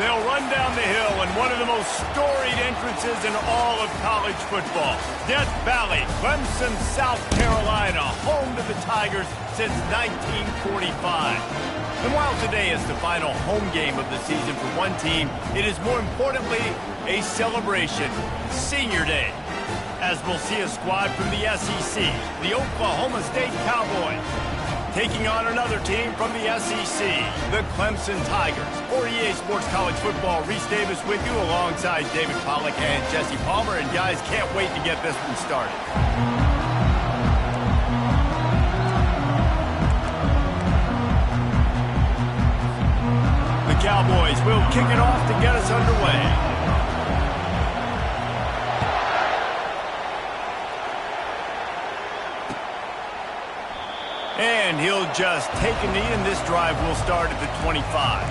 They'll run down the hill in one of the most storied entrances in all of college football. Death Valley, Clemson, South Carolina, home to the Tigers since 1945. And while today is the final home game of the season for one team, it is more importantly a celebration, Senior Day, as we'll see a squad from the SEC, the Oklahoma State Cowboys, taking on another team from the SEC, the Clemson Tigers. For EA Sports College Football, Reese Davis with you alongside David Pollack and Jesse Palmer. And guys, can't wait to get this one started. The Cowboys will kick it off to get us underway. And he'll just take a knee, and this drive will start at the 25.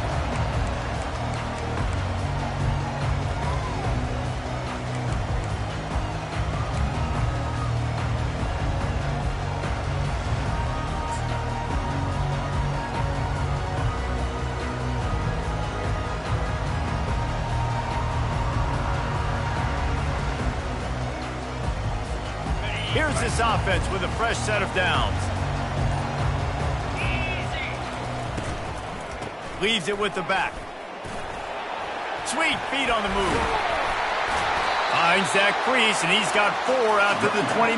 Here's this offense with a fresh set of downs. Leaves it with the back. Sweet feet on the move. Finds that crease, and he's got 4 out to the 29.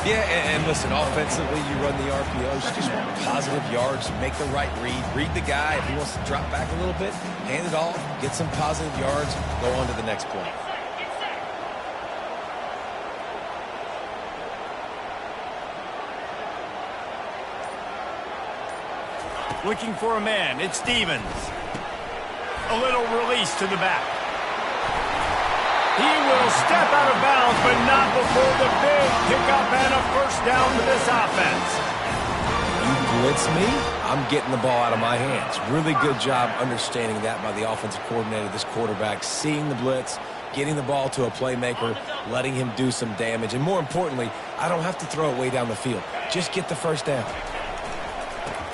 Yeah, and listen, offensively, you run the RPOs. You just want positive yards, make the right read. Read the guy. If he wants to drop back a little bit, hand it off, get some positive yards, go on to the next play. Looking for a man, it's Stevens. A little release to the back. He will step out of bounds, but not before the big pickup and a first down to this offense. You blitz me, I'm getting the ball out of my hands. Really good job understanding that by the offensive coordinator, this quarterback, seeing the blitz, getting the ball to a playmaker, letting him do some damage. And more importantly, I don't have to throw it way down the field. Just get the first down.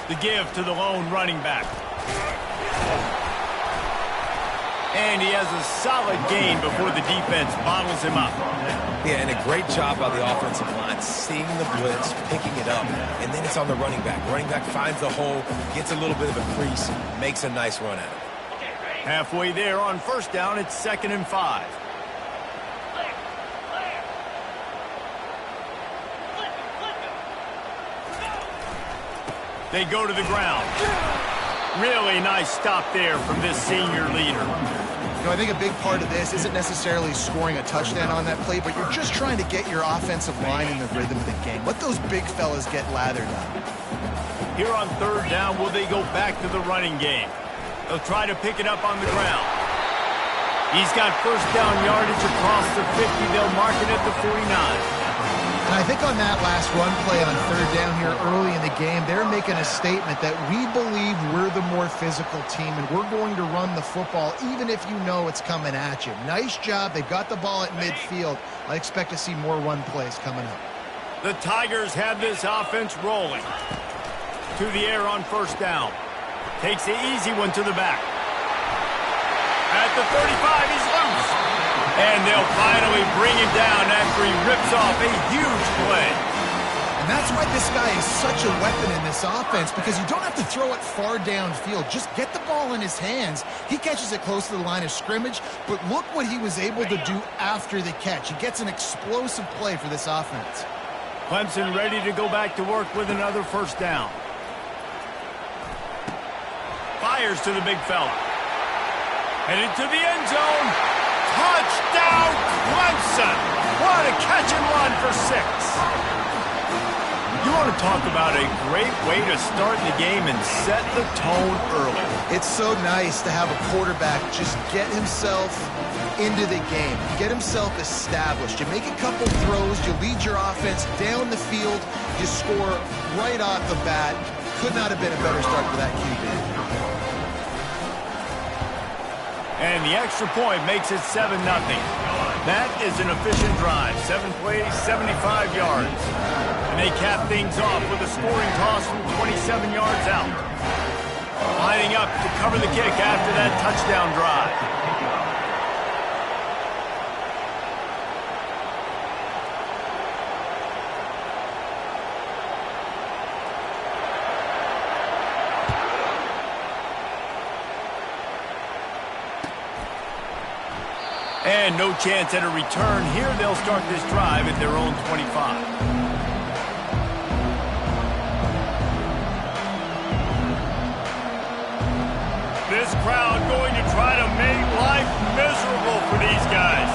The give to the lone running back. And he has a solid gain before the defense bottles him up. Yeah, and a great job by the offensive line, seeing the blitz, picking it up, and then it's on the running back. Running back finds the hole, gets a little bit of a crease, makes a nice run at it. Halfway there on first down, it's 2nd and 5. They go to the ground. Really nice stop there from this senior leader. You know, I think a big part of this isn't necessarily scoring a touchdown on that play, but you're just trying to get your offensive line in the rhythm of the game. Let those big fellas get lathered up. Here on 3rd down, will they go back to the running game? They'll try to pick it up on the ground. He's got first down yardage across the 50. They'll mark it at the 49. And I think on that last run play on 3rd down here early in the game, they're making a statement that we believe we're the more physical team and we're going to run the football even if you know it's coming at you. Nice job. They've got the ball at midfield. I expect to see more run plays coming up. The Tigers have this offense rolling. To the air on first down. Takes the easy one to the back. At the 35, he's loose. And they'll finally bring him down after he rips off a huge play. And that's why this guy is such a weapon in this offense, because you don't have to throw it far downfield. Just get the ball in his hands. He catches it close to the line of scrimmage, but look what he was able to do after the catch. He gets an explosive play for this offense. Clemson ready to go back to work with another first down. Fires to the big fella. Headed to the end zone. Touchdown, Clemson! What a catch and run for 6. You want to talk about a great way to start the game and set the tone early. It's so nice to have a quarterback just get himself into the game, get himself established. You make a couple throws, you lead your offense down the field, you score right off the bat. Could not have been a better start for that QB. And the extra point makes it 7-0. That is an efficient drive. 7 plays, 75 yards. And they cap things off with a scoring toss from 27 yards out. lining up to cover the kick after that touchdown drive. And no chance at a return here. They'll start this drive at their own 25. This crowd going to try to make life miserable for these guys.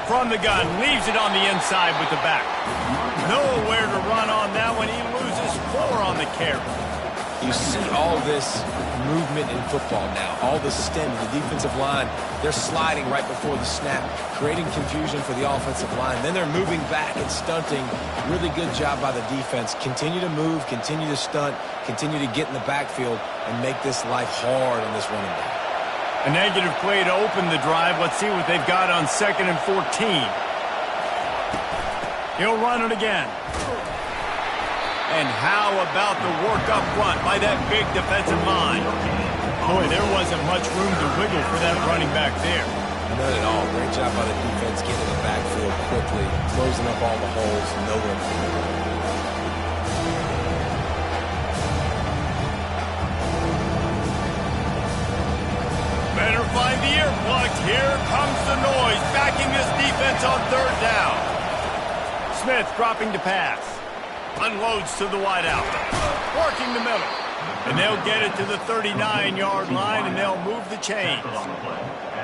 From the gun, leaves it on the inside with the back. Nowhere to run on that one. He loses 4 on the carry. You see all this movement in football now. All the stem, the defensive line, they're sliding right before the snap, creating confusion for the offensive line. Then they're moving back and stunting. Really good job by the defense. Continue to move, continue to stunt, continue to get in the backfield and make this life hard on this running back. A negative play to open the drive. Let's see what they've got on 2nd and 14. He'll run it again. And how about the work up front by that big defensive line? Boy, there wasn't much room to wiggle for that running back there. None at all. Great job by the defense getting in the backfield quickly, closing up all the holes, nowhere to go. Better find the ear plugs. Here comes the noise, backing this defense on 3rd down. Smith dropping to pass. Unloads to the wideout. Working the middle. And they'll get it to the 39-yard line, and they'll move the chains.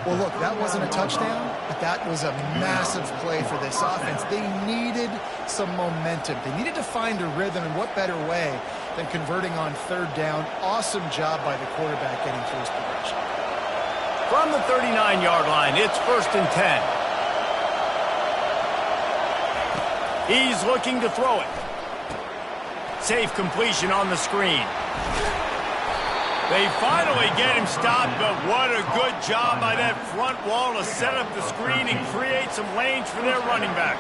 Well, look, that wasn't a touchdown, but that was a massive play for this offense. They needed some momentum. They needed to find a rhythm, and what better way than converting on 3rd down. Awesome job by the quarterback getting through his progression. From the 39-yard line, it's 1st and 10. He's looking to throw it. Safe completion on the screen. They finally get him stopped, but what a good job by that front wall to set up the screen and create some lanes for their running back.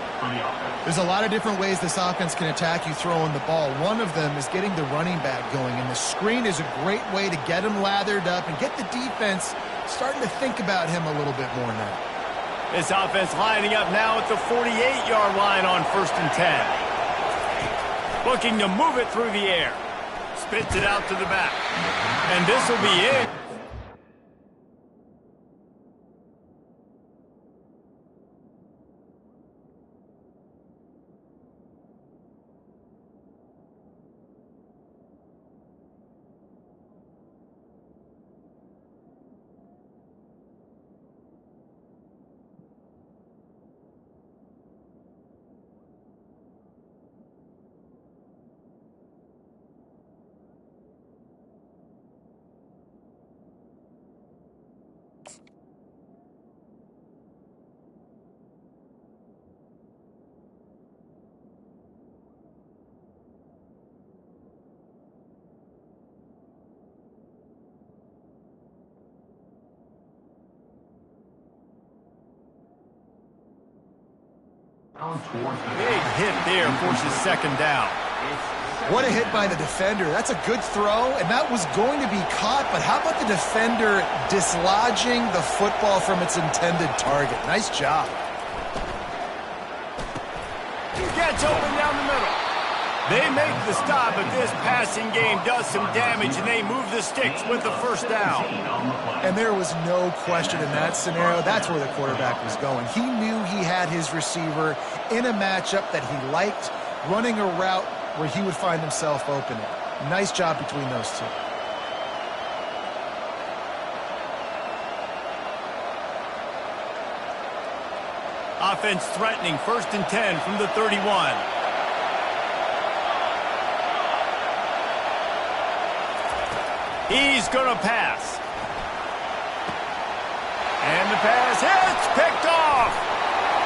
There's a lot of different ways this offense can attack you throwing the ball. One of them is getting the running back going, and the screen is a great way to get him lathered up and get the defense starting to think about him a little bit more now. This offense lining up now at the 48-yard line on 1st and 10. Looking to move it through the air. Spits it out to the back. And this will be it. Big hit there, forces 2nd down. What a hit by the defender. That's a good throw, and that was going to be caught, but how about the defender dislodging the football from its intended target? Nice job. He gets open down the middle. They make the stop, but this passing game does some damage, and they move the sticks with the 1st down. And there was no question in that scenario. That's where the quarterback was going. He knew he had his receiver in a matchup that he liked, running a route where he would find himself open. Nice job between those two. Offense threatening, 1st and 10 from the 31. He's going to pass. And the pass hits, picked off.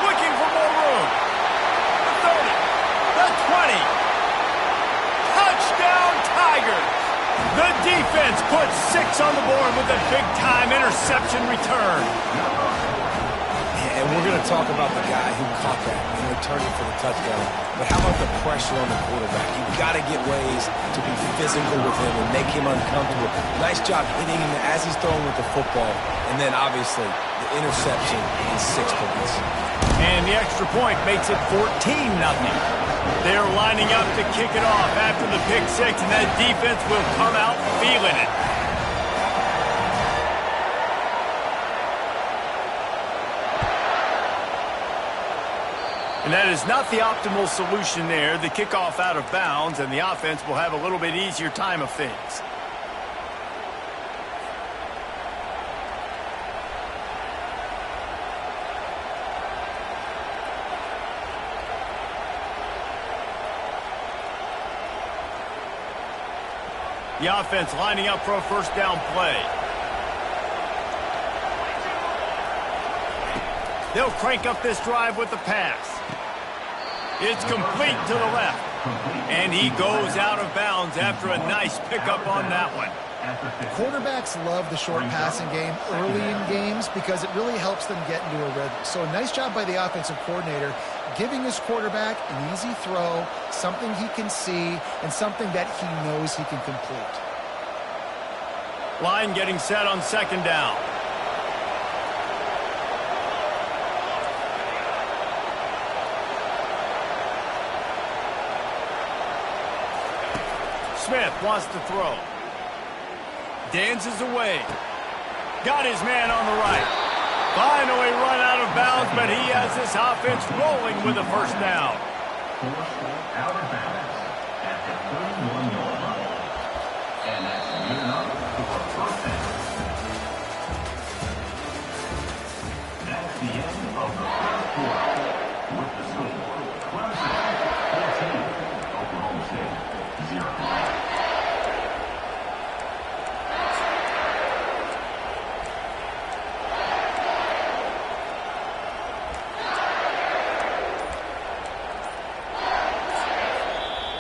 Looking for more room. The 30, the 20. Touchdown, Tigers. The defense puts 6 on the board with a big-time interception return. Yeah, And we're going to talk about the guy who caught that and returned it for the touchdown. But how about the pressure on the quarterback? You've got to get ways to be physical with him and make him uncomfortable. Nice job hitting him as he's throwing with the football. And then, obviously, the interception and 6 points. And the extra point makes it 14-0. They're lining up to kick it off after the pick six, and that defense will come out feeling it. And that is not the optimal solution there. The kickoff out of bounds, and the offense will have a little bit easier time of things. The offense lining up for a first down play. They'll crank up this drive with the pass. It's complete to the left. And he goes out of bounds after a nice pickup on that one. Quarterbacks love the short passing game early in games because it really helps them get into a rhythm. So a nice job by the offensive coordinator giving his quarterback an easy throw, something he can see, and something that he knows he can complete. Line getting set on second down. Smith wants to throw. Dances away. Got his man on the right. Finally run out of bounds, but he has this offense rolling with a first down. Out of bounds at the 31-yard line. And that's good enough for a first down. That's the end of the first quarter. With the score, Clemson 14, Oklahoma State 0.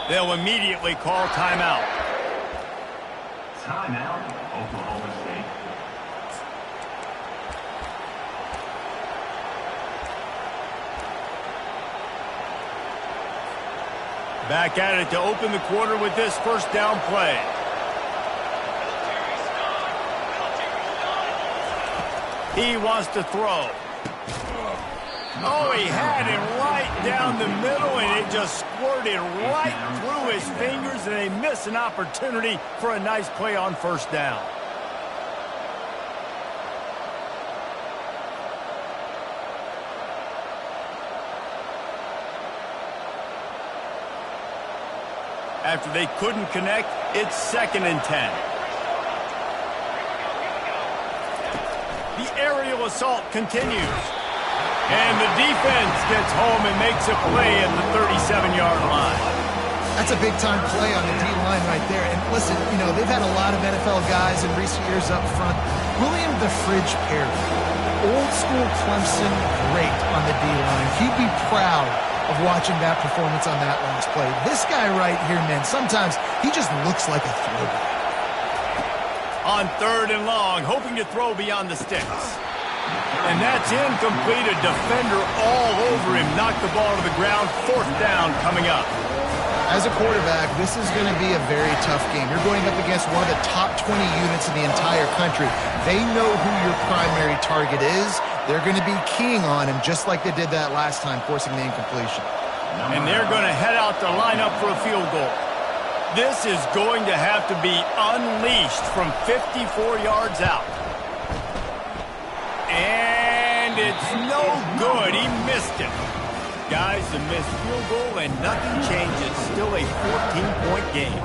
They'll immediately call timeout. Timeout, Oklahoma State. Back at it to open the quarter with this first down play. He wants to throw. Oh, he had it right down the middle, and it just squirted right through his fingers, and they miss an opportunity for a nice play on first down. After they couldn't connect, it's 2nd and 10. The aerial assault continues. And the defense gets home and makes a play at the 37-yard line. That's a big-time play on the D-line right there. And listen, you know, they've had a lot of NFL guys in recent years up front. William the Fridge Perry, old-school Clemson great on the D-line. He'd be proud of watching that performance on that last play. This guy right here, man, sometimes he just looks like a throwback. On 3rd and long, hoping to throw beyond the sticks. And that's incomplete. A defender all over him. Knocked the ball to the ground. 4th down coming up. As a quarterback, this is going to be a very tough game. You're going up against one of the top 20 units in the entire country. They know who your primary target is. They're going to be keying on him just like they did that last time, forcing the incompletion. And they're going to head out to line up for a field goal. This is going to have to be unleashed from 54 yards out. And it's no good. He missed it. Guys, a missed field goal and nothing changes. Still a 14-point game.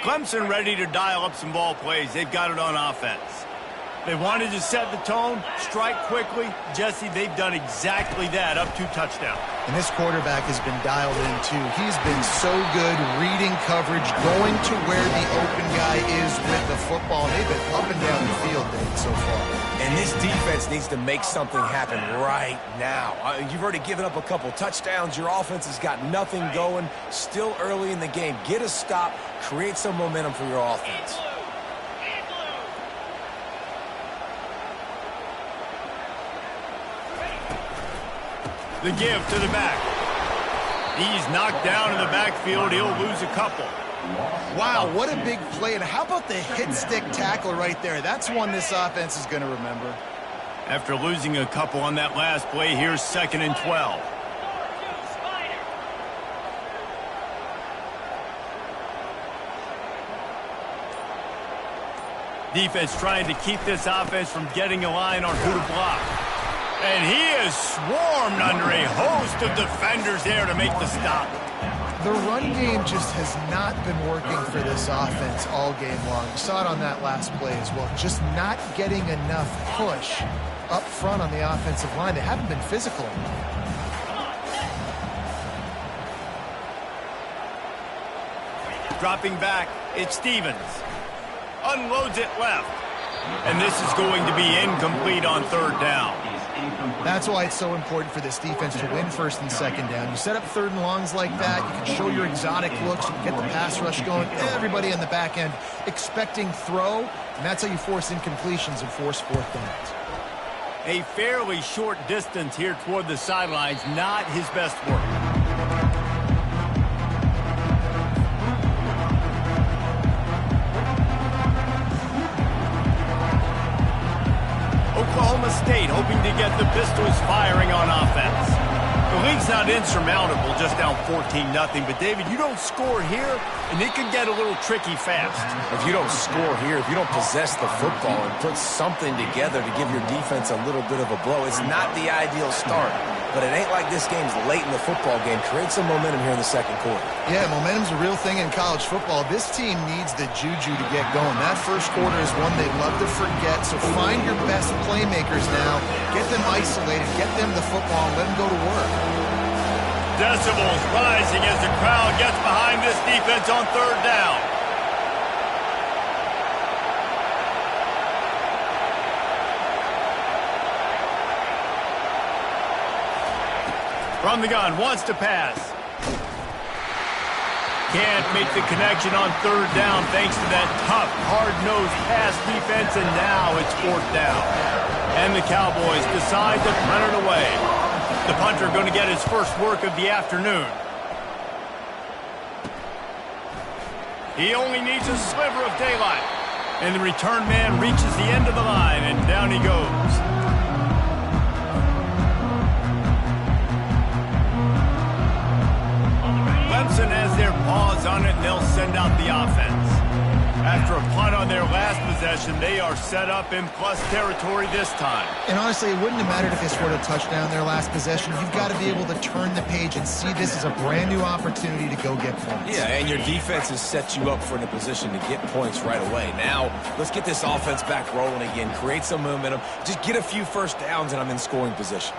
Clemson ready to dial up some ball plays. They've got it on offense. They wanted to set the tone, strike quickly. Jesse, they've done exactly that, up 2 touchdowns. And this quarterback has been dialed in, too. He's been so good reading coverage, going to where the open guy is with the football. They've been up and down the field, Dave, so far. And this defense needs to make something happen right now. You've already given up a couple touchdowns. Your offense has got nothing going. Still early in the game. Get a stop. Create some momentum for your offense. The give to the back. He's knocked down in the backfield. He'll lose a couple. Wow, what a big play. And how about the hit-stick tackle right there? That's one this offense is going to remember. After losing a couple on that last play, here's 2nd and 12. Defense trying to keep this offense from getting a line on who to block. And he is swarmed under a host of defenders there to make the stop. The run game just has not been working for this offense all game long. You saw it on that last play as well. Just not getting enough push up front on the offensive line. They haven't been physical enough. Dropping back, it's Stevens. Unloads it left. And this is going to be incomplete on 3rd down. That's why it's so important for this defense to win 1st and 2nd down. You set up 3rd and longs like that, you can show your exotic looks, you can get the pass rush going, everybody on the back end expecting throw, and that's how you force incompletions and force 4th downs. A fairly short distance here toward the sidelines, not his best work. Oklahoma State hoping to get the pistols firing on offense. The lead's not insurmountable, just down 14-0. But, David, you don't score here, and it can get a little tricky fast. If you don't score here, if you don't possess the football and put something together to give your defense a little bit of a blow, it's not the ideal start. But it ain't like this game's late in the football game. Create some momentum here in the 2nd quarter. Yeah, momentum's a real thing in college football. This team needs the juju to get going. That 1st quarter is one they'd love to forget. So find your best playmakers now. Get them isolated. Get them the football and let them go to work. Decibels rising as the crowd gets behind this defense on 3rd down. From the gun, wants to pass. Can't make the connection on 3rd down thanks to that tough, hard-nosed pass defense, and now it's 4th down. And the Cowboys decide to punt it away. The punter going to get his first work of the afternoon. He only needs a sliver of daylight. And the return man reaches the end of the line, and down he goes. Clemson has their paws on it, and they'll send out the offense. After a punt on their last possession, they are set up in plus territory this time. And honestly, it wouldn't have mattered if they scored a touchdown their last possession. You've got to be able to turn the page and see this as a brand new opportunity to go get points. Yeah, and your defense has set you up for a position to get points right away. Now, let's get this offense back rolling again, create some momentum, just get a few 1st downs, and I'm in scoring position.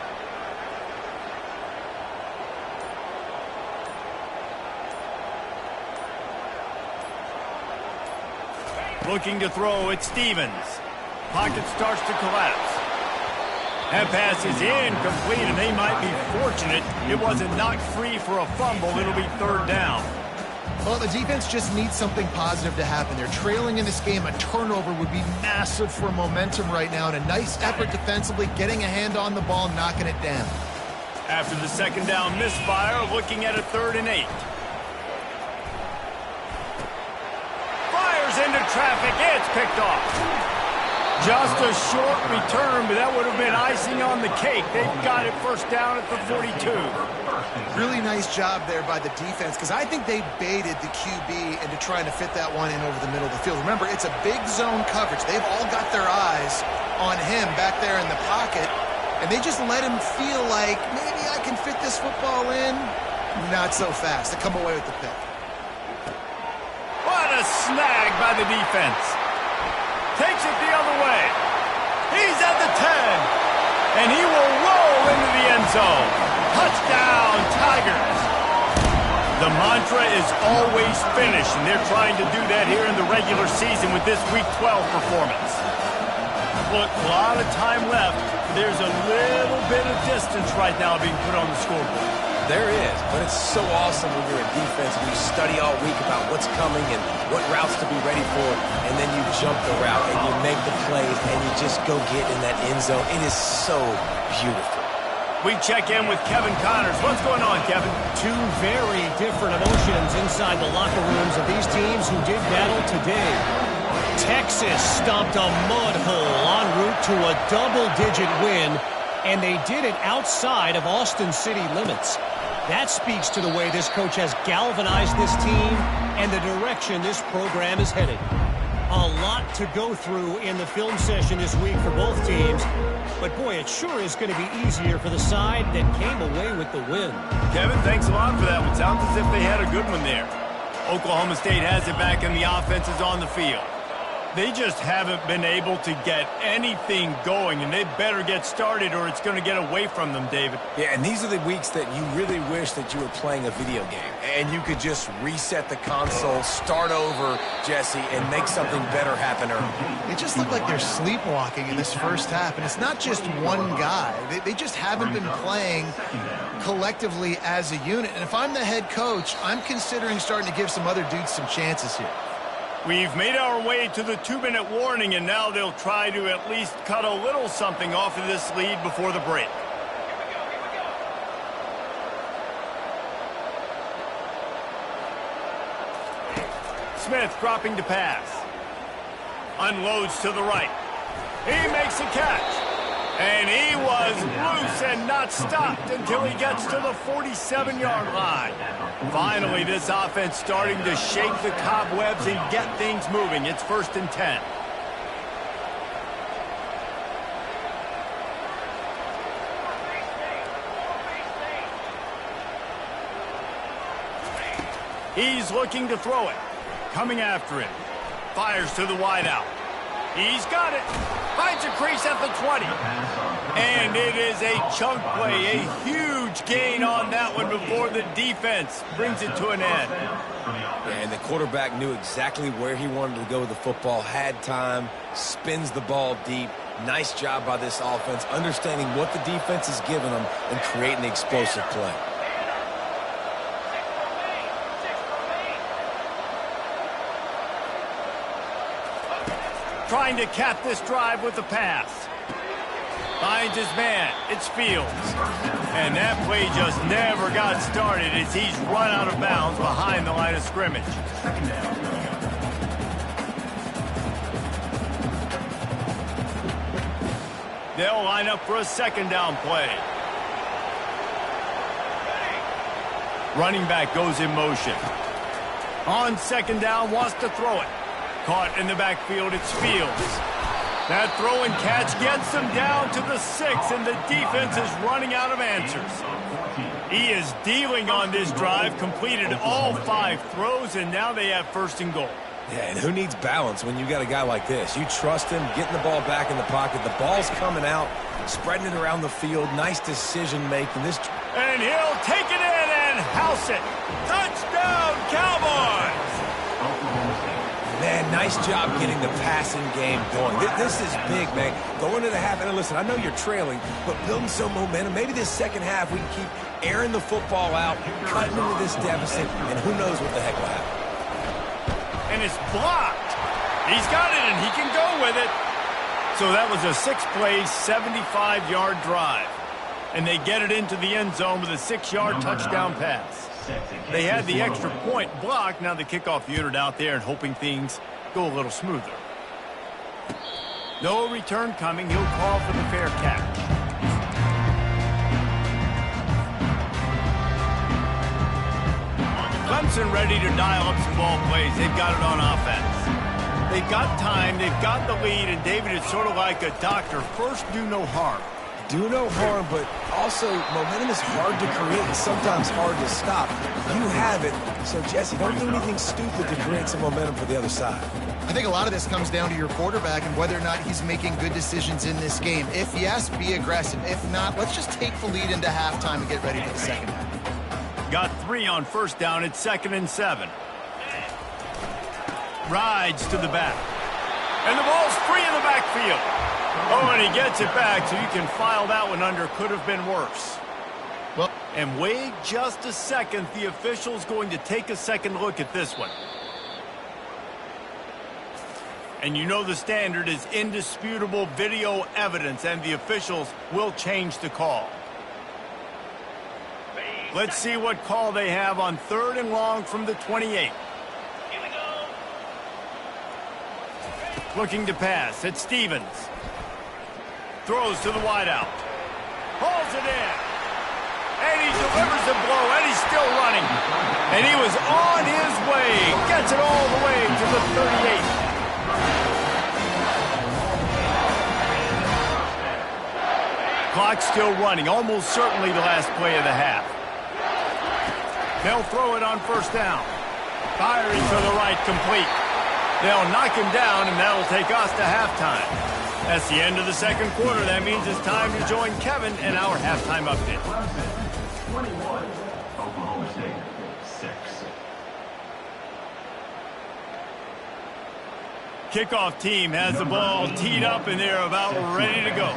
Looking to throw, it's Stevens. Pocket starts to collapse. That pass is incomplete, and they might be fortunate it wasn't knocked free for a fumble. It'll be 3rd down. Well, the defense just needs something positive to happen. They're trailing in this game. A turnover would be massive for momentum right now, and a nice effort defensively, getting a hand on the ball, knocking it down. After the 2nd down misfire, looking at a 3rd and 8. Into traffic, it's picked off. Just a short return, but that would have been icing on the cake. They've got it 1st down at the 42. Really nice job there by the defense, because I think they baited the QB into trying to fit that one in over the middle of the field. Remember, it's a big zone coverage. They've all got their eyes on him back there in the pocket, and they just let him feel like, maybe I can fit this football in. Not so fast. They come away with the pick. What a snag by the defense. Takes it the other way. He's at the 10. And he will roll into the end zone. Touchdown, Tigers. The mantra is always finish, and they're trying to do that here in the regular season with this Week 12 performance. Look, a lot of time left. There's a little bit of distance right now being put on the scoreboard. There is, but it's so awesome when you're a defense and you study all week about what's coming and what routes to be ready for, and then you jump the route and you make the plays and you just go get in that end zone. It is so beautiful. We check in with Kevin Connors. What's going on, Kevin? Two very different emotions inside the locker rooms of these teams who did battle today. Texas stomped a mud hole en route to a double-digit win, and they did it outside of Austin City limits. That speaks to the way this coach has galvanized this team and the direction this program is headed. A lot to go through in the film session this week for both teams, but boy, it sure is going to be easier for the side that came away with the win. Kevin, thanks a lot for that one. Sounds as if they had a good one there. Oklahoma State has it back and the offense is on the field. They just haven't been able to get anything going, and they better get started or it's going to get away from them, David. Yeah, and these are the weeks that you really wish that you were playing a video game and you could just reset the console, start over, Jesse, and make something better happen early. It just looked like they're sleepwalking in this first half, and it's not just one guy. They just haven't been playing collectively as a unit. And if I'm the head coach, I'm considering starting to give some other dudes some chances here. We've made our way to the 2-minute warning, and now they'll try to at least cut a little something off of this lead before the break. Smith dropping to pass. Unloads to the right. He makes a catch. And he was loose and not stopped until he gets to the 47-yard line. Finally, this offense starting to shake the cobwebs and get things moving. It's 1st and 10. He's looking to throw it. Coming after him. Fires to the wideout. He's got it. Finds a crease at the 20. And it is a chunk play, a huge gain on that one before the defense brings it to an end. Yeah, and the quarterback knew exactly where he wanted to go with the football, had time, spins the ball deep. Nice job by this offense, understanding what the defense is giving them and creating the explosive play. Trying to cap this drive with the pass. Finds his man. It's Fields. And that play just never got started as he's run out of bounds behind the line of scrimmage. They'll line up for a 2nd down play. Running back goes in motion. On 2nd down, wants to throw it. Caught in the backfield, it's Fields. That throw and catch gets him down to the 6, and the defense is running out of answers. He is dealing on this drive, completed all 5 throws, and now they have 1st and goal. Yeah, and who needs balance when you got a guy like this? You trust him, getting the ball back in the pocket. The ball's coming out, spreading it around the field. Nice decision-making. And he'll take it in and house it. Touchdown, Cowboys! Man, nice job getting the passing game going. This is big, man. Going to the half, and listen, I know you're trailing, but building some momentum. Maybe this second half we can keep airing the football out, cutting into this deficit, and who knows what the heck will happen. And it's blocked. He's got it, and he can go with it. So that was a 6-play, 75-yard drive. And they get it into the end zone with a 6-yard touchdown pass. They had the extra point blocked. Now the kickoff unit out there and hoping things go a little smoother. No return coming. He'll call for the fair catch. Clemson ready to dial up some ball plays. They've got it on offense. They've got time. They've got the lead. And, David, it's sort of like a doctor. First, do no harm. Do no harm, but also momentum is hard to create and sometimes hard to stop. You have it, so Jesse, don't do anything stupid to create some momentum for the other side. I think a lot of this comes down to your quarterback and whether or not he's making good decisions in this game. If yes, be aggressive. If not, let's just take the lead into halftime and get ready for the second half. Got 3 on 1st down. It's 2nd and 7. Rides to the back. And the ball's free in the backfield. Oh, and he gets it back, so you can file that one under could have been worse. Well, and wait just a second. The official's going to take a second look at this one. And you know the standard is indisputable video evidence, and the officials will change the call. Let's see what call they have on 3rd and long from the 28. Looking to pass. It's Stevens. Throws to the wideout. Hauls it in. And he delivers the blow, and he's still running. And he was on his way. Gets it all the way to the 38. Clock's still running. Almost certainly the last play of the half. They'll throw it on 1st down. Firing to the right, complete. They'll knock him down, and that'll take us to halftime. That's the end of the 2nd quarter. That means it's time to join Kevin in our halftime update. 21, Oklahoma State, 6. Kickoff team has the ball teed up, and they're about ready to go.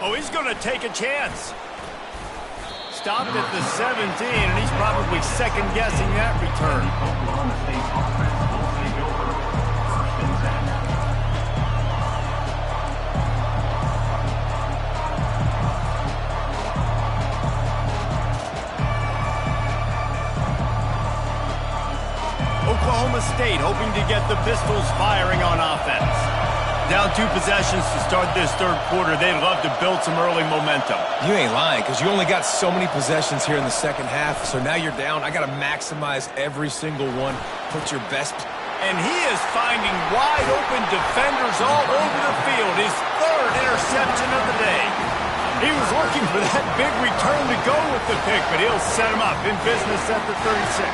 Oh, he's going to take a chance. Stopped at the 17, and he's probably second-guessing that return. Oklahoma State offense will take over 1st and 10. Oklahoma State hoping to get the Pistols firing on offense. Down 2 possessions to start this 3rd quarter. They'd love to build some early momentum. You ain't lying, because you only got so many possessions here in the 2nd half, so now you're down. I got to maximize every single one. Put your best. And he is finding wide-open defenders all over the field. His 3rd interception of the day. He was looking for that big return to go with the pick, but he'll set him up in business at the 36.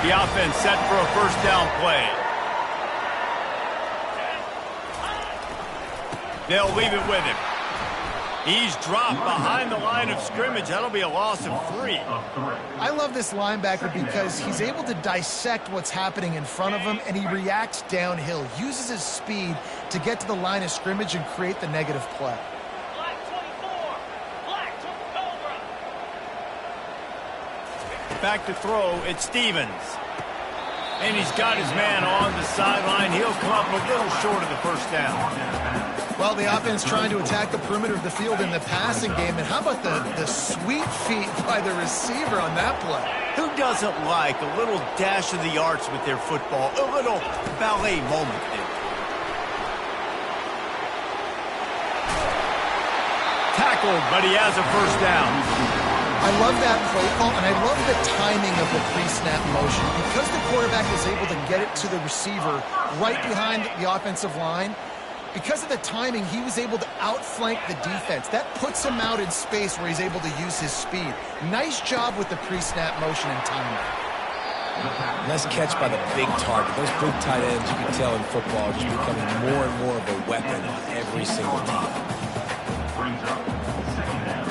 The offense set for a 1st down play. They'll leave it with him. He's dropped behind the line of scrimmage. That'll be a loss of 3. I love this linebacker because he's able to dissect what's happening in front of him, and he reacts downhill, uses his speed to get to the line of scrimmage and create the negative play. Back to throw, it's Stevens. And he's got his man on the sideline. He'll come up a little short of the 1st down. Well, the offense trying to attack the perimeter of the field in the passing game. And how about the sweet feet by the receiver on that play? Who doesn't like a little dash of the arts with their football? A little ballet moment there. Tackled, but he has a 1st down. I love that play call, and I love the timing of the pre-snap motion. Because the quarterback is able to get it to the receiver right behind the offensive line, because of the timing, he was able to outflank the defense. That puts him out in space where he's able to use his speed. Nice job with the pre-snap motion and timing. Nice catch by the big target. Those big tight ends, you can tell in football, are just becoming more and more of a weapon on every single team. Brings up 2nd down.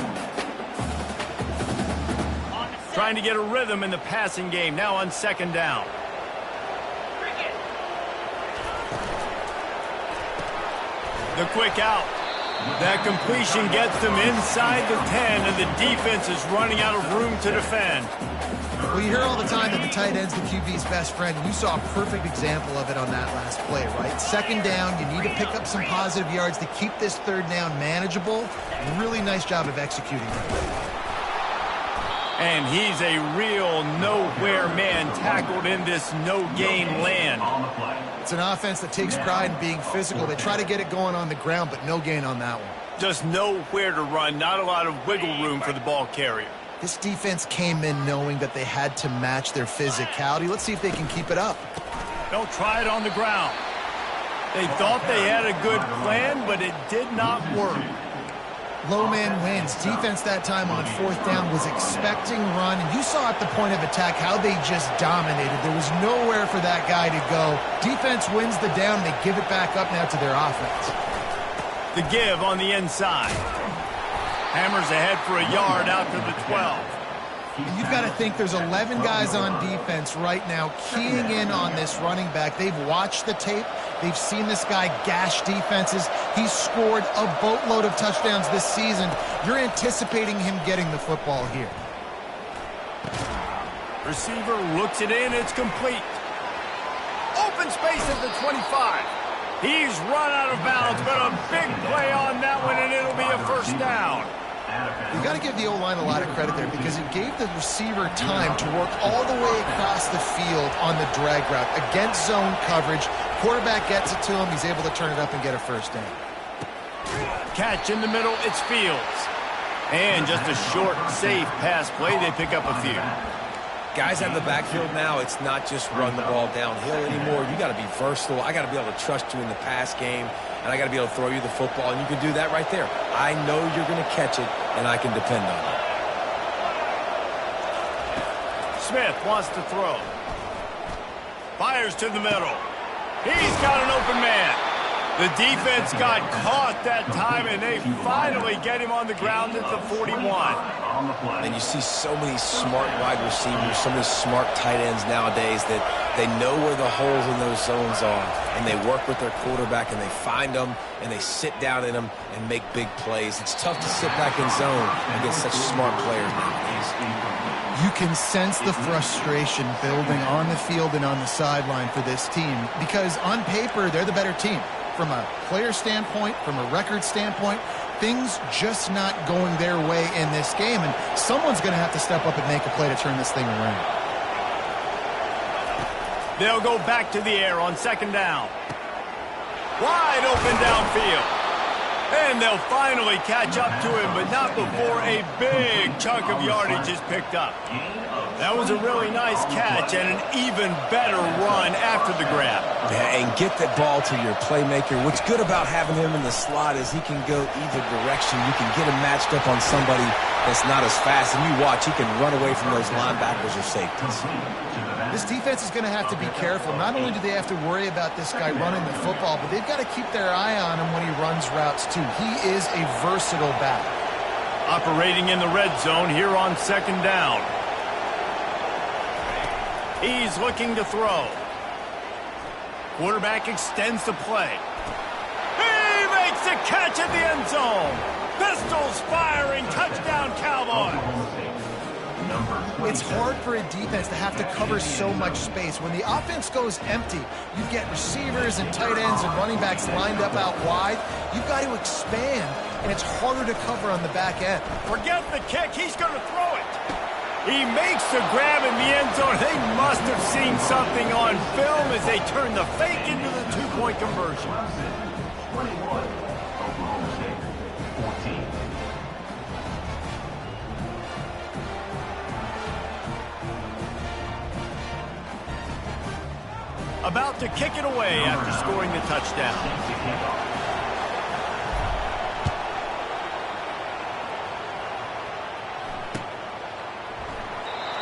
Trying to get a rhythm in the passing game. Now on 2nd down. The quick out. That completion gets them inside the 10, and the defense is running out of room to defend. Well, you hear all the time that the tight end's the QB's best friend, and you saw a perfect example of it on that last play, right? 2nd down, you need to pick up some positive yards to keep this 3rd down manageable. Really nice job of executing that. And he's a real nowhere man, tackled in this no-gain land. It's an offense that takes pride in being physical. They try to get it going on the ground, but no gain on that one. Just nowhere to run, not a lot of wiggle room for the ball carrier. This defense came in knowing that they had to match their physicality. Let's see if they can keep it up. They'll try it on the ground. They thought they had a good plan, but it did not work. Low man wins. Defense that time on 4th down was expecting run. And you saw at the point of attack how they just dominated. There was nowhere for that guy to go. Defense wins the down. They give it back up now to their offense. The give on the inside. Hammers ahead for a yard out to the 12. You've got to think there's 11 guys on defense right now keying in on this running back. They've watched the tape. They've seen this guy gash defenses. He's scored a boatload of touchdowns this season. You're anticipating him getting the football here. Receiver looks it in. It's complete. Open space at the 25. He's run out of bounds, but a big play on that one, and it'll be a first down. You got to give the O-line a lot of credit there because it gave the receiver time to work all the way across the field on the drag route against zone coverage. Quarterback gets it to him. He's able to turn it up and get a first down. Catch in the middle. It's Fields. And just a short, safe pass play. They pick up a few. Guys out of the backfield now, it's not just run the ball downhill anymore. You got to be versatile. I got to be able to trust you in the pass game, and I got to be able to throw you the football, and you can do that right there. I know you're going to catch it, and I can depend on it. Smith wants to throw. Fires to the middle. He's got an open man. The defense got caught that time, and they finally get him on the ground at the 41. And you see so many smart wide receivers, so many smart tight ends nowadays that they know where the holes in those zones are, and they work with their quarterback, and they find them, and they sit down in them and make big plays. It's tough to sit back in zone against such smart players nowadays. You can sense the frustration building on the field and on the sideline for this team because on paper, they're the better team. From a player standpoint, from a record standpoint, things just not going their way in this game, and someone's going to have to step up and make a play to turn this thing around. They'll go back to the air on second down. Wide open downfield. And they'll finally catch up to him, but not before a big chunk of yardage is picked up. That was a really nice catch and an even better run after the grab. Yeah, and get that ball to your playmaker. What's good about having him in the slot is he can go either direction. You can get him matched up on somebody that's not as fast, and you watch, he can run away from those linebackers or safeties. This defense is going to have to be careful. Not only do they have to worry about this guy running the football, but they've got to keep their eye on him when he runs routes too. He is a versatile back. Operating in the red zone here on second down. He's looking to throw. Quarterback extends the play. He makes a catch at the end zone. Pistols firing. Touchdown, Cowboys. It's hard for a defense to have to cover so much space. When the offense goes empty, you get receivers and tight ends and running backs lined up out wide. You've got to expand, and it's harder to cover on the back end. Forget the kick. He's going to throw it. He makes the grab in the end zone. They must have seen something on film as they turn the fake into the two-point conversion. 21, Oklahoma State, 14. About to kick it away after scoring the touchdown.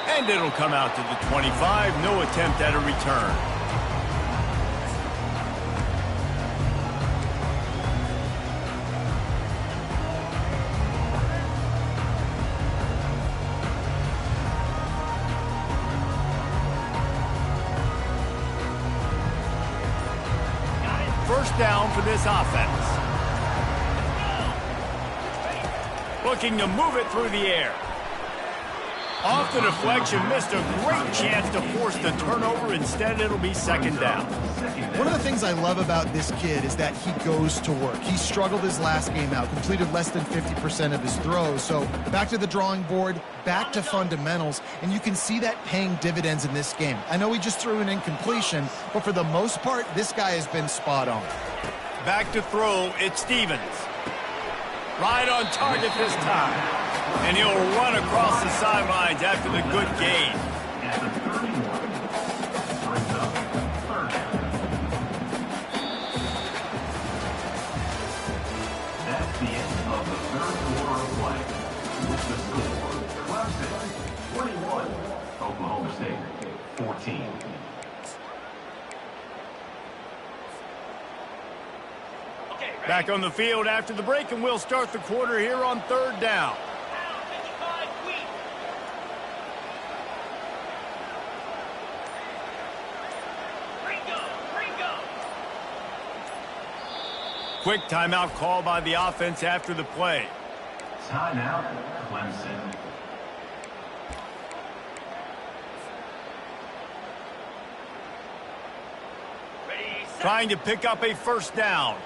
And it'll come out to the 25. No attempt at a return. First down for this offense. Looking to move it through the air. Off the deflection, missed a great chance to force the turnover. Instead, it'll be second down. One of the things I love about this kid is that he goes to work. He struggled his last game out, completed less than 50% of his throws. So back to the drawing board, back to fundamentals, and you can see that paying dividends in this game. I know he just threw an incompletion, but for the most part, this guy has been spot on. Back to throw, it's Stevens. Right on target this time. And he'll run across the sidelines after the good gain. At the 31, brings up third down. That's the end of the third quarter of play. With the score, Clemson 21, Oklahoma State 14. Back on the field after the break, and we'll start the quarter here on third down. Quick timeout call by the offense after the play. Timeout, Clemson. Trying to pick up a first down.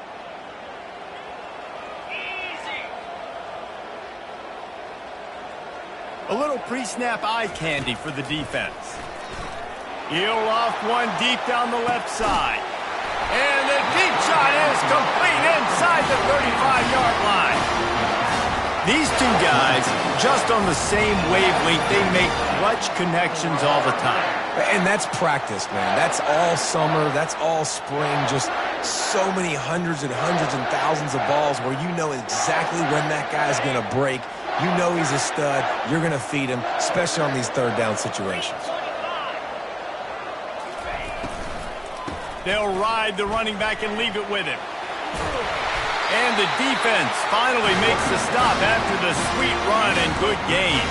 A little pre-snap eye candy for the defense. He'll loft one deep down the left side. And the deep shot is complete inside the 35-yard line. These two guys, just on the same wavelength, they make clutch connections all the time. And that's practice, man. That's all summer. That's all spring. Just so many hundreds and thousands of balls where you know exactly when that guy's going to break. You know he's a stud. You're going to feed him, especially on these third down situations. They'll ride the running back and leave it with him. And the defense finally makes the stop after the sweet run and good game.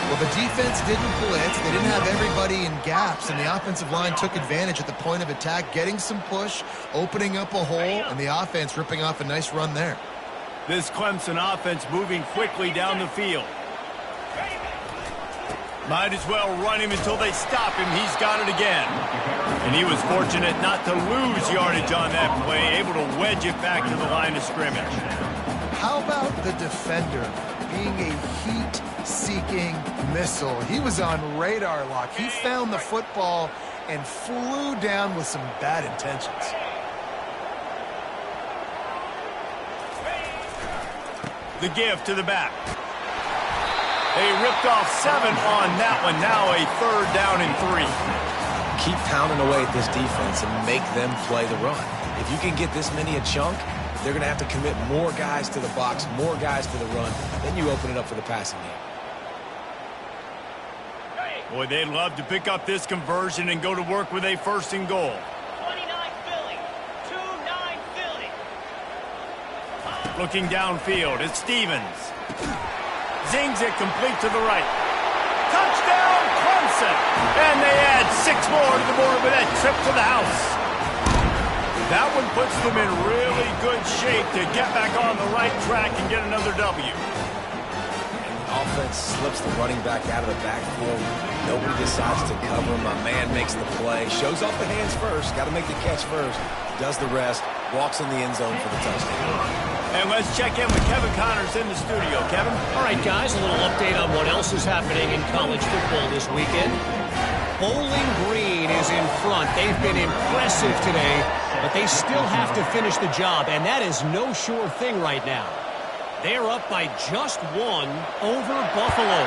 Well, the defense didn't blitz. They didn't have everybody in gaps, and the offensive line took advantage at the point of attack, getting some push, opening up a hole, and the offense ripping off a nice run there. This Clemson offense moving quickly down the field. Might as well run him until they stop him. He's got it again. And he was fortunate not to lose yardage on that play, able to wedge it back to the line of scrimmage. How about the defender being a heat-seeking missile? He was on radar lock. He found the football and flew down with some bad intentions. The give to the back. They ripped off 7 on that one. Now a 3rd down and 3. Keep pounding away at this defense and make them play the run. If you can get this many a chunk, they're going to have to commit more guys to the box, more guys to the run. Then you open it up for the passing game. Boy, they'd love to pick up this conversion and go to work with a 1st and goal. 29 Philly. 2-9 Philly. Looking downfield, it's Stevens. Zings it complete to the right. Touchdown, Clemson! And they add 6 more to the board with that trip to the house. That one puts them in really good shape to get back on the right track and get another W. Offense slips the running back out of the backfield. Nobody decides to cover him. My man makes the play. Shows off the hands first. Got to make the catch first. Does the rest. Walks in the end zone for the touchdown. And let's check in with Kevin Connors in the studio. Kevin? All right, guys, a little update on what else is happening in college football this weekend. Bowling Green is in front. They've been impressive today, but they still have to finish the job, and that is no sure thing right now. They're up by just 1 over Buffalo.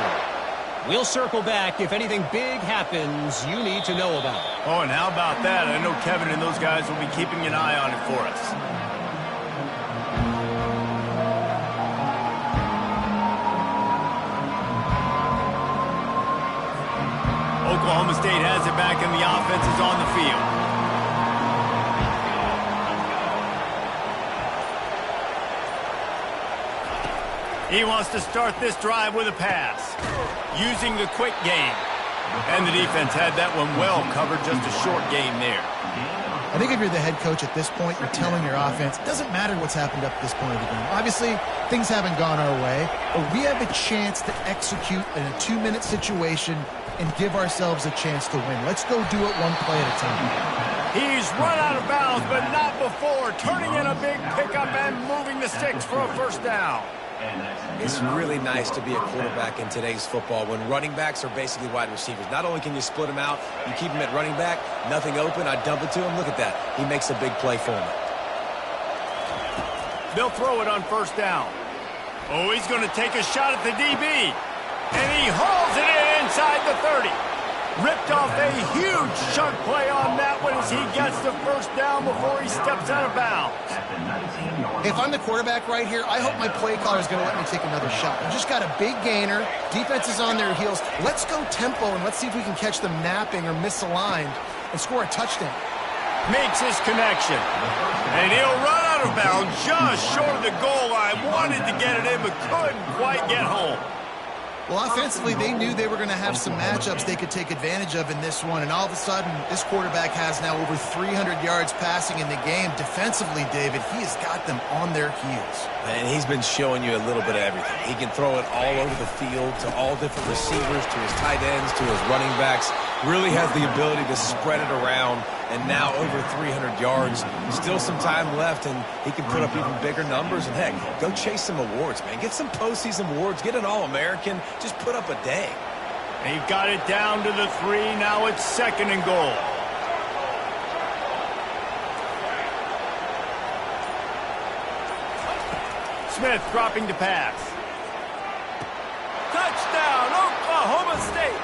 We'll circle back if anything big happens you need to know about. Oh, and how about that? I know Kevin and those guys will be keeping an eye on it for us. Oklahoma State has it back and the offense is on the field. He wants to start this drive with a pass, using the quick game. And the defense had that one well covered, just a short game there. I think if you're the head coach at this point, you're telling your offense, it doesn't matter what's happened up to this point of the game. Obviously, things haven't gone our way, but we have a chance to execute in a 2-minute situation and give ourselves a chance to win. Let's go do it one play at a time. He's run out of bounds, but not before, turning in a big pickup and moving the sticks for a 1st down. It's really nice to be a quarterback in today's football when running backs are basically wide receivers. Not only can you split them out, you keep them at running back, nothing open, I dump it to him. Look at that. He makes a big play for me. They'll throw it on 1st down. Oh, he's going to take a shot at the DB. And he hauls it in inside the 30. Ripped off a huge chunk play on that one as he gets the 1st down before he steps out of bounds. If I'm the quarterback right here, I hope my play caller is going to let me take another shot. We just got a big gainer. Defense is on their heels. Let's go tempo, and let's see if we can catch them napping or misaligned and score a touchdown. Makes his connection. And he'll run out of bounds just short of the goal line. Wanted to get it in, but couldn't quite get home. Well, offensively, they knew they were going to have some matchups they could take advantage of in this one, and all of a sudden, this quarterback has now over 300 yards passing in the game. Defensively, David, he has got them on their heels. And he's been showing you a little bit of everything. He can throw it all over the field to all different receivers, to his tight ends, to his running backs. Really has the ability to spread it around, and now over 300 yards. Still some time left, and he can put up even bigger numbers. And, heck, go chase some awards, man. Get some postseason awards. Get an All-American. Just put up a day. He got it down to the 3. Now it's 2nd and goal. Smith dropping to pass. Touchdown, Oklahoma State.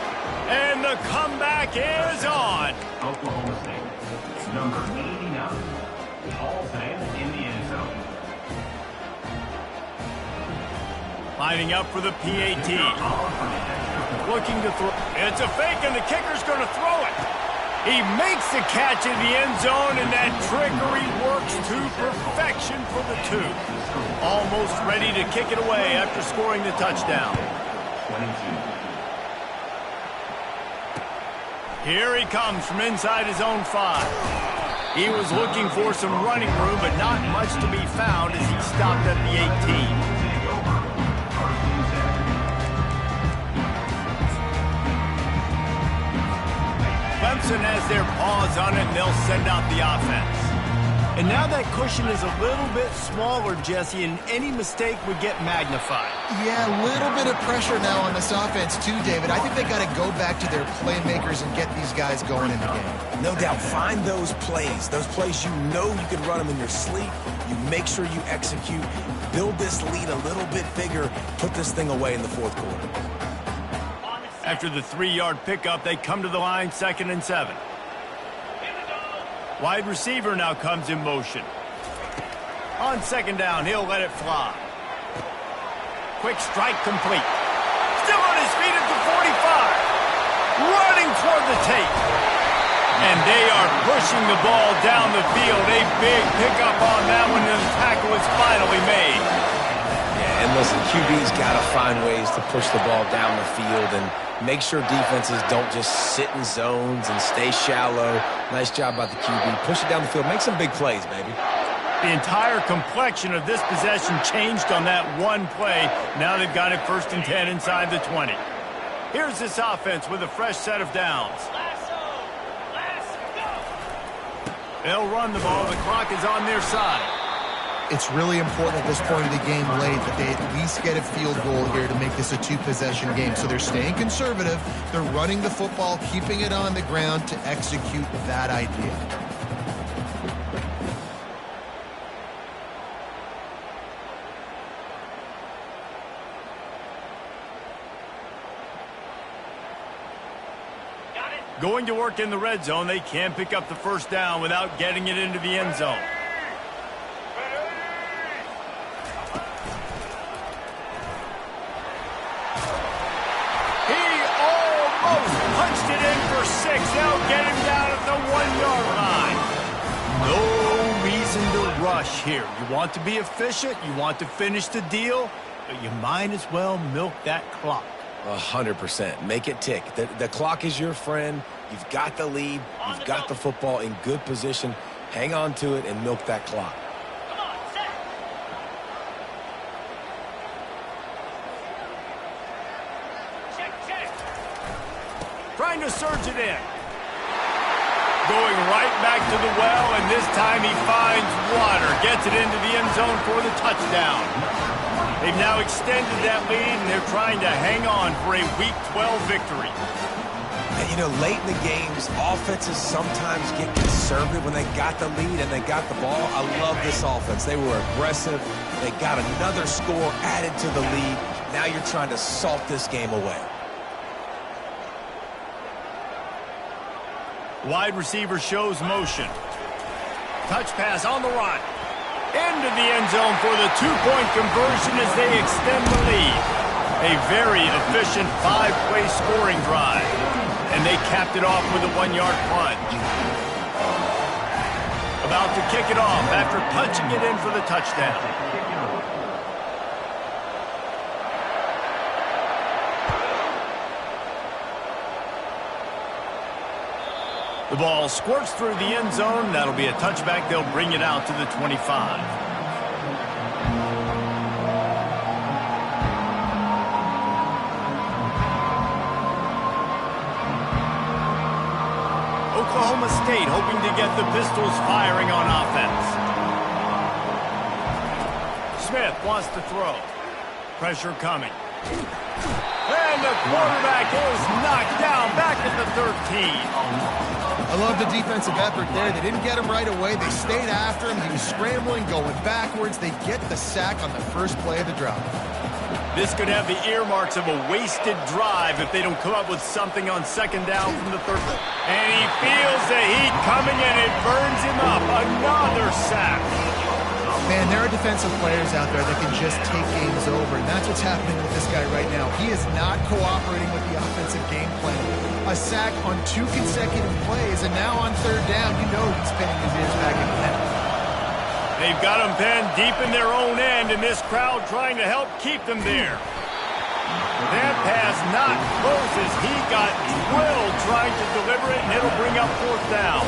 And the comeback is on. Oklahoma State, number 89, Paul Sam in the end zone. Lining up for the PAT. Looking to throw. It's a fake, and the kicker's going to throw it. He makes the catch in the end zone, and that trickery works to perfection for the 2. Almost ready to kick it away after scoring the touchdown. 22. Here he comes from inside his own 5. He was looking for some running room, but not much to be found as he stopped at the 18. Clemson has their paws on it, and they'll send out the offense. And now that cushion is a little bit smaller, Jesse, and any mistake would get magnified. Yeah, a little bit of pressure now on this offense too, David. I think they got to go back to their playmakers and get these guys going in the game. No doubt. Find those plays you know you can run them in your sleep. You make sure you execute. Build this lead a little bit bigger. Put this thing away in the 4th quarter. After the 3-yard pickup, they come to the line, 2nd and 7. Wide receiver now comes in motion. On 2nd down, he'll let it fly. Quick strike complete. Still on his feet at the 45. Running toward the tape. And they are pushing the ball down the field. A big pickup on that one, and the tackle is finally made. Yeah, and listen, QB's got to find ways to push the ball down the field and make sure defenses don't just sit in zones and stay shallow. Nice job by the QB. Push it down the field. Make some big plays, baby. The entire complexion of this possession changed on that one play. Now they've got it 1st and 10 inside the 20. Here's this offense with a fresh set of downs. They'll run the ball. The clock is on their side. It's really important at this point of the game late that they at least get a field goal here to make this a 2-possession game. So they're staying conservative. They're running the football, keeping it on the ground to execute that idea. Going to work in the red zone, they can't pick up the 1st down without getting it into the end zone. He almost punched it in for 6. They'll get him down at the 1-yard line. No reason to rush here. You want to be efficient, you want to finish the deal, but you might as well milk that clock. 100%. Make it tick. The clock is your friend. You've got the lead. You've got the football in good position. Hang on to it and milk that clock. Come on, set. Check. Trying to surge it in. Going right back to the well, and this time he finds water. Gets it into the end zone for the touchdown. They've now extended that lead, and they're trying to hang on for a Week 12 victory. And, you know, late in the games, offenses sometimes get conservative when they got the lead and they got the ball. I love this offense. They were aggressive. They got another score added to the lead. Now you're trying to salt this game away. Wide receiver shows motion. Touch pass on the run. Into the end zone for the 2-point conversion as they extend the lead. A very efficient 5-play scoring drive. And they capped it off with a 1-yard plunge. About to kick it off after punching it in for the touchdown. The ball squirts through the end zone. That'll be a touchback. They'll bring it out to the 25. Oklahoma State hoping to get the Pistols firing on offense. Smith wants to throw. Pressure coming. And the quarterback is knocked down back at the 13. I love the defensive effort there. They didn't get him right away. They stayed after him. He was scrambling, going backwards. They get the sack on the first play of the drive. This could have the earmarks of a wasted drive if they don't come up with something on second down from the 13. And he feels the heat coming and it burns him up. Another sack. Man, there are defensive players out there that can just take games over, and that's what's happening with this guy right now. He is not cooperating with the offensive game plan. A sack on 2 consecutive plays, and now on third down, you know he's pinning his ears back in the net. They've got him pinned deep in their own end, and this crowd trying to help keep them there. That pass not close as he got drilled trying to deliver it, and it'll bring up fourth down.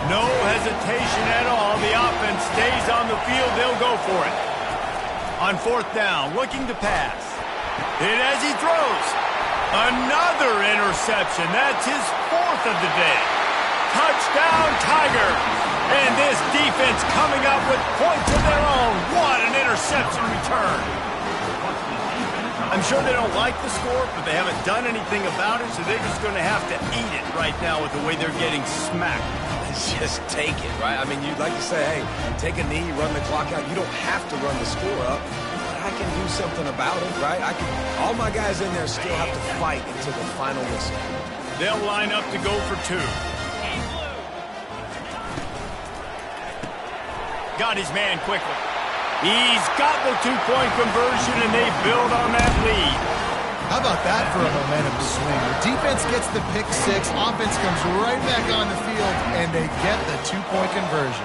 No hesitation at all. The offense stays on the field. They'll go for it. On fourth down, looking to pass. Hit as he throws. Another interception. That's his 4th of the day. Touchdown, Tigers. And this defense coming up with points of their own. What an interception return. I'm sure they don't like the score, but they haven't done anything about it, so they're just going to have to eat it right now with the way they're getting smacked. Just take it, right? I mean, you'd like to say, hey, take a knee, run the clock out. You don't have to run the score up, but I can do something about it, right? All my guys in there still have to fight until the final whistle. They'll line up to go for 2. Got his man quickly. He's got the 2-point conversion, and they build on that lead. How about that for a momentum swing? The defense gets the pick 6, offense comes right back on the field, and they get the 2-point conversion.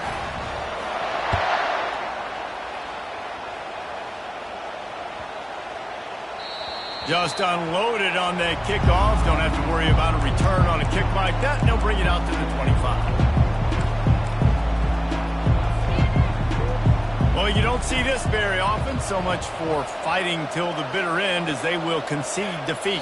Just unloaded on that kickoff. Don't have to worry about a return on a kick like that, and they'll bring it out to the 25. Well, you don't see this very often, so much for fighting till the bitter end as they will concede defeat.